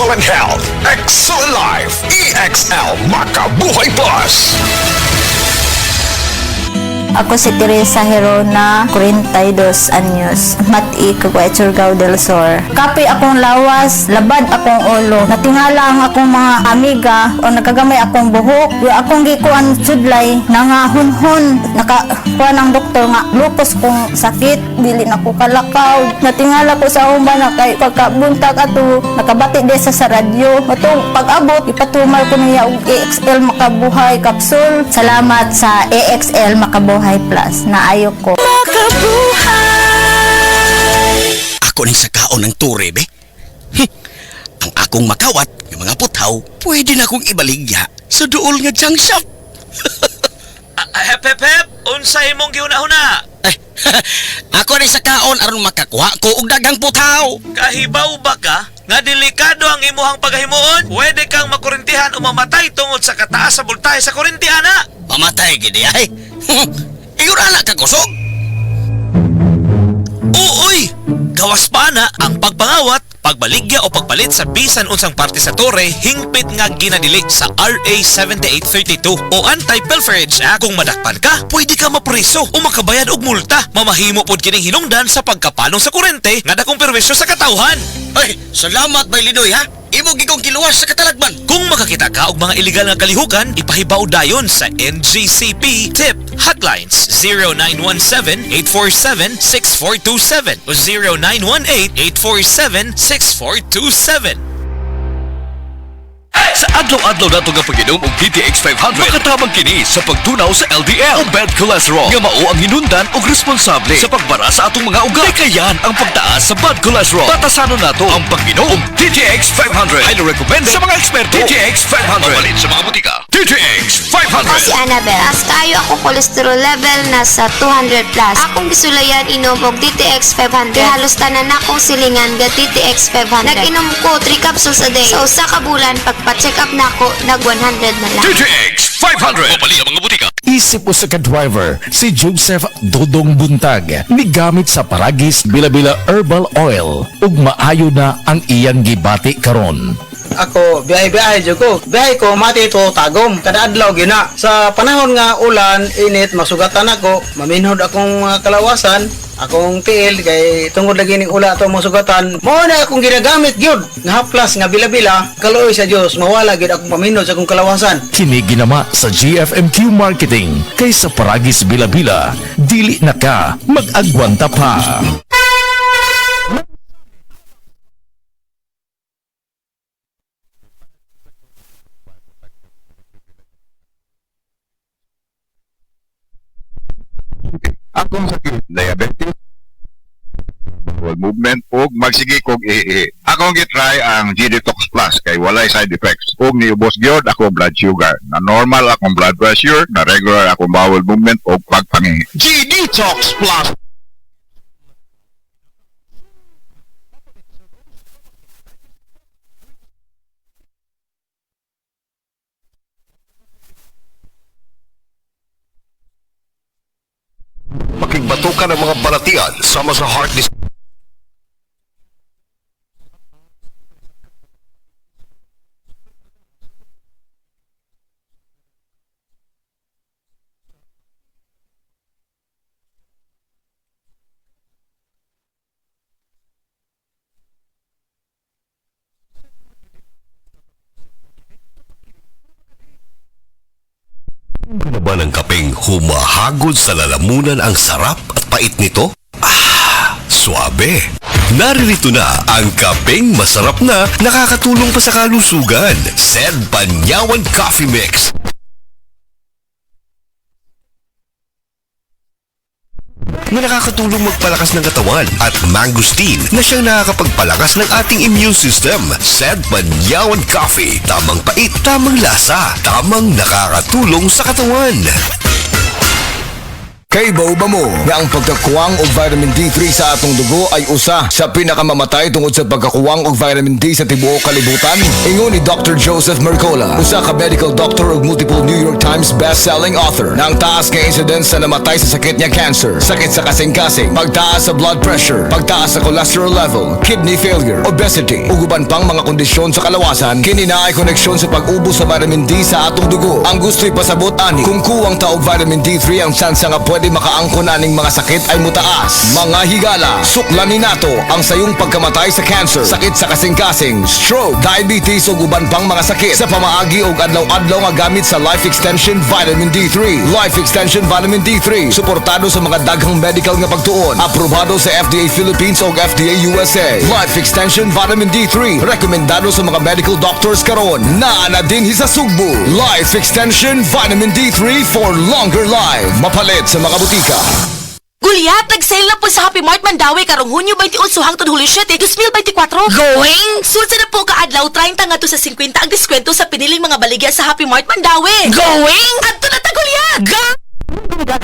excellent health, excellent life. EXL Makabuhay Plus. Ako si Teresa Herona, 42 anyos, Mati, Cagayan, Surigao del Sur. Kape akong lawas, labad akong ulo. Natingala ang akong mga amiga o nakagamay akong buhok. Yung akong gikuan sudlay, nangahunhon. Nakakuha ng doktor nga, lupus kong sakit, dili na ko kalakaw. Natingala ko sa umba na kay pagkabuntag ato, nakabati desa sa radyo. Matong pag-abot, ipatumal ko niya og EXL Makabuhay Capsule. Salamat sa EXL Makabuhay Plus na ayok ko. Makabuhay! Ako ning sakaon ng ture, be. Ang akong makawat, yung mga putaw, pwede na akong ibaligya sa duol nga junk shop. Hep, hep, hep! Unsay mong giuna-una? Ako ning sakaon aron makakuha ko og dagang putaw. Kahibaw ba ka? Nga delikado ang imuhang paghimuon? Pwede kang makurintihan o mamatay tungod sa kataas sa voltahe sa kurintiana. Mamatay gidi ay. Igurala ka kusog. Uy! Gawas pa na ang pagpangawat, pagbaligya o pagpalit sa bisan unsang parte sa tore hingpit nga ginadili sa RA 7832 o Anti-Pilferage Act. Kung madakpan ka, pwede ka mapriso o makabayad og multa. Mamahimo pod kining hinungdan sa pagkapalong sa kurente nga dakong perwisyo sa katawhan. Ay, salamat bay Lidoy ha. Imo gigong kiluwas sa katalagman. Kung makakita ka og mga illegal nga kalihukan, ipahibaw dayon sa NGCP TIP hotlines 0917-847-6427 o 0918-847-6427. Sa adlaw-adlaw nato nga pag-inom og DTX 500, makatabang kini sa pagtunaw sa LDL o bad cholesterol nga mao ang hinundan og responsable sa pagbara sa atong mga ugat. Kayan ang pagtaas sa bad cholesterol. Batasanon nato ang pag-inom og DTX 500. Highly recommended sa mga eksperto. DTX 500. Mabalit sa mga butika. DTX 500. Ako si Annabelle. As kayo ako cholesterol level nasa 200 plus. Akong gisulayan inom og DTX 500. Halos tanan akong silingan ga DTX 500. Nag-inom ko 3 capsules a day. Sa usa ka bulan pagpa-check up nako nag 100 na lang. DTX 500. Mabalit sa mga butika. Isip po sa ka-driver, si Joseph Dodong Buntag, migamit sa Paragis Bila-Bila Herbal Oil, ug maayo na ang iyang gibati karon. Ako, biyahe-biyahe dyan ko. Biyahe ko, mati ito, tagom. Kada adlaw, gina. Sa panahon nga ulan, init, masugatan ako, maminhod akong kalawasan, akong tiil, kay tungod lagi ng ula ito masugatan. Mao na akong ginagamit, gyud. Nga haplas, nga bila-bila, kaluoy sa Diyos, mawala, gyud akong maminhod sa akong kalawasan. Kini ginama sa GFMQ Marketing, kay sa Paragis Bila-Bila, dili na ka mag-agwanta pa. Akong sakit diabetes, bawal movement, ug magsige kog ihi. Akong gitry ang G-Detox Plus kay walay side effects. Ug niubos gyud ako blood sugar. Na normal akong blood pressure, na regular akong bowel movement ug pagpangihi. G-Detox Plus. Makigbatukan ang mga balatian sama sa heart disease. Ano ba ng kapeng humahagod sa lalamunan ang sarap at pait nito? Suabe. Naririto na ang kapeng masarap na nakakatulong pa sa kalusugan. Sed Panyawan Coffee Mix. Na nakakatulong magpalakas ng katawan at mangosteen na siyang nakakapagpalakas ng ating immune system. Sed Panyawan Coffee. Tamang pait, tamang lasa, tamang nakakatulong sa katawan. Kay ba mo nga ang pagkakuwang og vitamin D3 sa atong dugo ay usa sa pinakamamatay tungod sa pagkakuwang og vitamin D sa tibuok kalibutan? Ingon ni Dr. Joseph Mercola, usa ka medical doctor ug multiple New York Times best-selling author, na ang taas nga incidence sa namatay sa sakit niya cancer, sakit sa kasing-kasing, pagtaas sa blood pressure, pagtaas sa cholesterol level, kidney failure, obesity, ug uban pang mga kondisyon sa kalawasan, kini na ay koneksyon sa pag-ubos sa vitamin D sa atong dugo. Ang gusto'y pasabot ani, kung kuwang ta og vitamin D3, ang tsansa nga pwede makaangkon aning mga sakit ay mutaas. Mga higala, suklanin nato ang sayong pagkamatay sa cancer, sakit sa kasing-kasing, stroke, diabetes ug uban pang mga sakit sa pamaagi og adlaw-adlaw nga gamit sa Life Extension Vitamin D3. Life Extension Vitamin D3 suportado sa mga daghang medical nga pagtuon, aprobado sa FDA Philippines ug FDA USA. Life Extension Vitamin D3 rekomendado sa mga medical doctors karon, naa na dinhi sa Sugbo. Life Extension Vitamin D3 for longer life, mapalit sa mga butika. Gulyat, nag-sale na po sa Happy Mart Mandawi karong Hunyo 28 hangtod Hulyo 7, 2024. Going? Sulsa na po kaadlaw 30 nga to sa 50 ang diskwento sa piniling mga baligya sa Happy Mart Mandawi. Going? Adto na ta, Gulyat!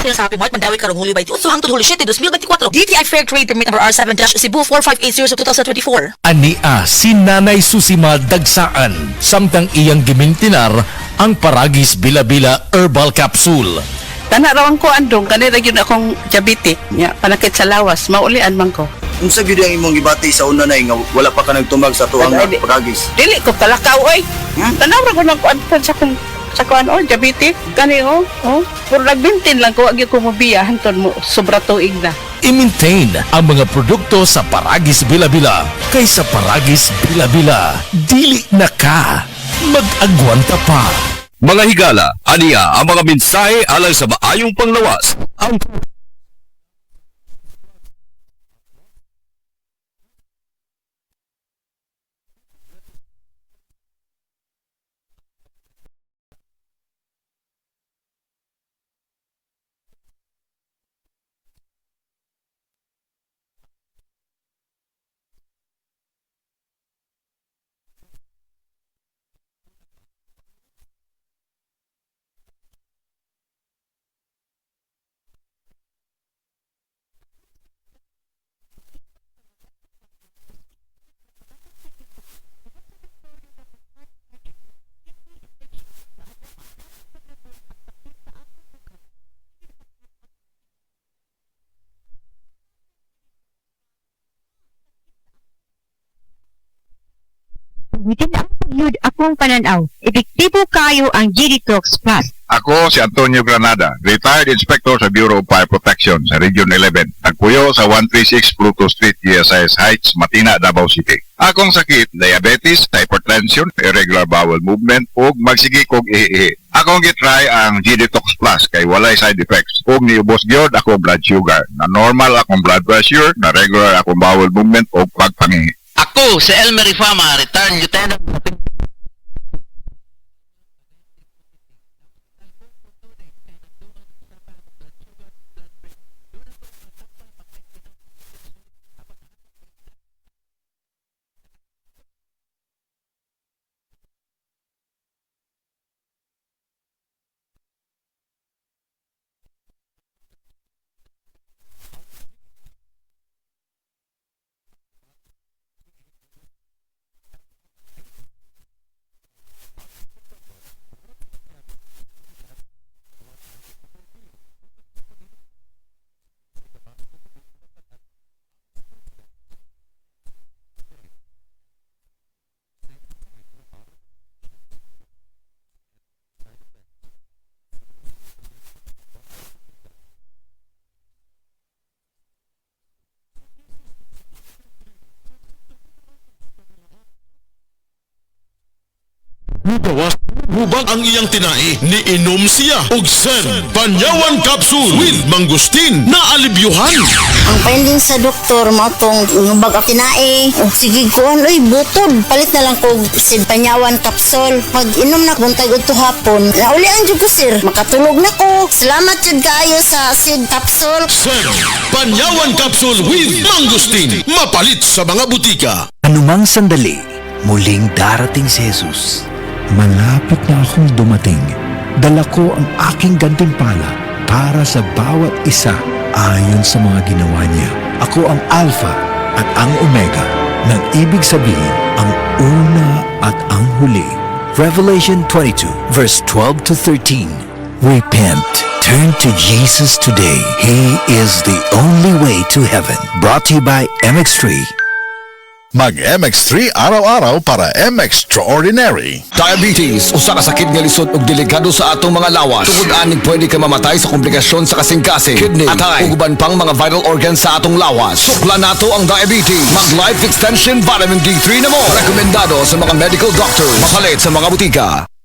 Sale sa Happy Mart Mandawi karong Hulyo 28 hangtod Hulyo 7, 2024. DTI Fair Trade Permit number R7-Cebu 4580 sa 2024. Ania si Nanay Susima Dagsaan, samtang iyang gimintinar ang Paragis Bila-Bila Herbal Capsule. Tana raw ko andong kanira gyud akong diabetic nya panakit sa lawas maulian man ko. Unsa gyud ang imong gibati sa una nay nga wala pa ka nagtumag sa tuang Paragis? Dili ko talakaw oy. Tanaw ra ko nang kuan sa kuan diabetic kani puro nagbintin lang ko agi ko mobiya hanton mo sobra tuig na. I-maintain ang mga produkto sa Paragis Bila-Bila kay sa Paragis Bila-Bila dili na ka mag-agwanta pa. Mga higala, aniya ang mga mensahe alang sa maayong panglawas. Ang Bitin ang pagyud akong pananaw. Epektibo kayo ang G-Detox Plus. Ako si Antonio Granada, retired inspector sa Bureau of Fire Protection sa Region 11. Nagpuyo sa 136 Pluto Street, ESIS Heights, Matina, Davao City. Akong sakit, diabetes, hypertension, irregular bowel movement, ug magsigi kog ihi. Akong gitry ang G-Detox Plus kay walay side effects. Ug niubos gyud akong blood sugar, na normal akong blood pressure, na regular akong bowel movement ug pagpangihi. Ako, si Elmer Ifama, retired lieutenant. Gawas hubag ang iyang tinai ni inom siya og Sen Panyawan Capsule with Mangustin na alibyuhan. Ang finding sa doktor mo tong baga kinae o sige kuan oy butod palit na lang kog Sid Panyawan Capsule. Pag inom na buntag udto hapon naulian jud ko sir makatulog na ko. Salamat jud kaayo sa Sid Capsule. Sen Panyawan Capsule with Mangustin mapalit sa mga butika. Anumang sandali muling darating si Jesus. Malapit na akong dumating. Dala ko ang aking gantimpala para sa bawat isa ayon sa mga ginawa niya. Ako ang Alpha at ang Omega, nang ibig sabihin ang una at ang huli. Revelation 22 verse 12 to 13. Repent. Turn to Jesus today. He is the only way to heaven. Brought to you by MX3. Mag-MX3 araw-araw para MX-Extraordinary. Diabetes, usa ka sakit nga lisod ug delikado sa atong mga lawas. Tungod aning pwede ka mamatay sa komplikasyon sa kasing-kasing, kidney, atay, ug uban pang mga vital organs sa atong lawas. Sukla nato ang diabetes. Mag Life Extension Vitamin D3 na mo. Rekomendado sa mga medical doctors. Mapalit sa mga butika.